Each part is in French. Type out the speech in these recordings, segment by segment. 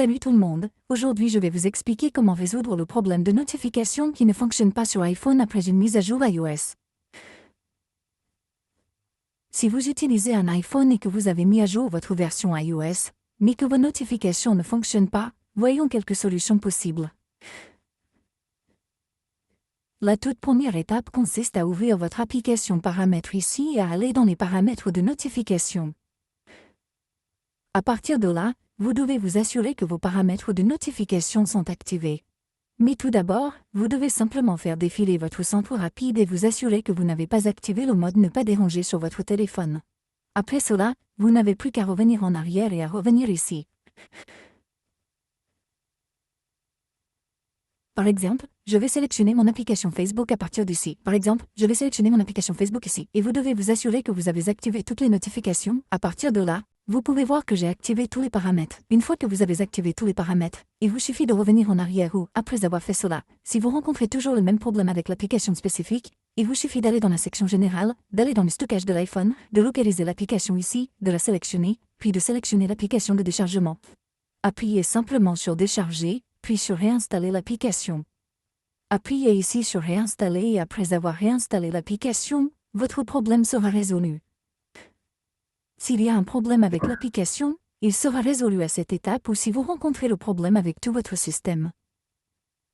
Salut tout le monde, aujourd'hui je vais vous expliquer comment résoudre le problème de notification qui ne fonctionne pas sur iPhone après une mise à jour iOS. Si vous utilisez un iPhone et que vous avez mis à jour votre version iOS, mais que vos notifications ne fonctionnent pas, voyons quelques solutions possibles. La toute première étape consiste à ouvrir votre application Paramètres ici et à aller dans les paramètres de notification. À partir de là, vous devez vous assurer que vos paramètres de notification sont activés. Mais tout d'abord, vous devez simplement faire défiler votre centre rapide et vous assurer que vous n'avez pas activé le mode ne pas déranger sur votre téléphone. Après cela, vous n'avez plus qu'à revenir en arrière et à revenir ici. Par exemple, je vais sélectionner mon application Facebook à partir d'ici. Et vous devez vous assurer que vous avez activé toutes les notifications. À partir de là, vous pouvez voir que j'ai activé tous les paramètres. Une fois que vous avez activé tous les paramètres, il vous suffit de revenir en arrière ou, après avoir fait cela, si vous rencontrez toujours le même problème avec l'application spécifique, il vous suffit d'aller dans la section générale, d'aller dans le stockage de l'iPhone, de localiser l'application ici, de la sélectionner, puis de sélectionner l'application de déchargement. Appuyez simplement sur Décharger, puis sur Réinstaller l'application. Appuyez ici sur Réinstaller et après avoir réinstallé l'application, votre problème sera résolu. S'il y a un problème avec l'application, il sera résolu à cette étape ou si vous rencontrez le problème avec tout votre système.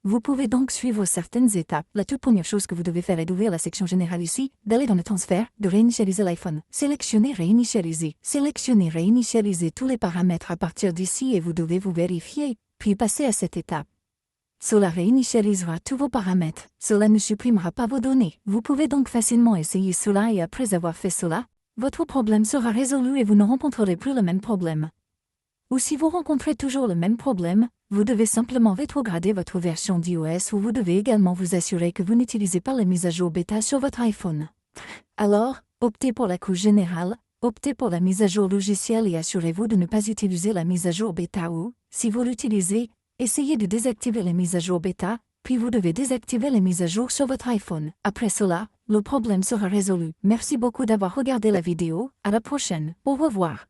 Vous pouvez donc suivre certaines étapes. La toute première chose que vous devez faire est d'ouvrir la section générale ici, d'aller dans le transfert, de réinitialiser l'iPhone. Sélectionnez réinitialiser tous les paramètres à partir d'ici et vous devez vous vérifier, puis passer à cette étape. Cela réinitialisera tous vos paramètres. Cela ne supprimera pas vos données. Vous pouvez donc facilement essayer cela et après avoir fait cela, votre problème sera résolu et vous ne rencontrerez plus le même problème. Ou si vous rencontrez toujours le même problème, vous devez simplement rétrograder votre version d'iOS ou vous devez également vous assurer que vous n'utilisez pas les mises à jour bêta sur votre iPhone. Alors, optez pour la couche générale, optez pour la mise à jour logicielle et assurez-vous de ne pas utiliser la mise à jour bêta ou, si vous l'utilisez, essayez de désactiver les mises à jour bêta, puis vous devez désactiver les mises à jour sur votre iPhone. Après cela, le problème sera résolu. Merci beaucoup d'avoir regardé la vidéo, à la prochaine, au revoir.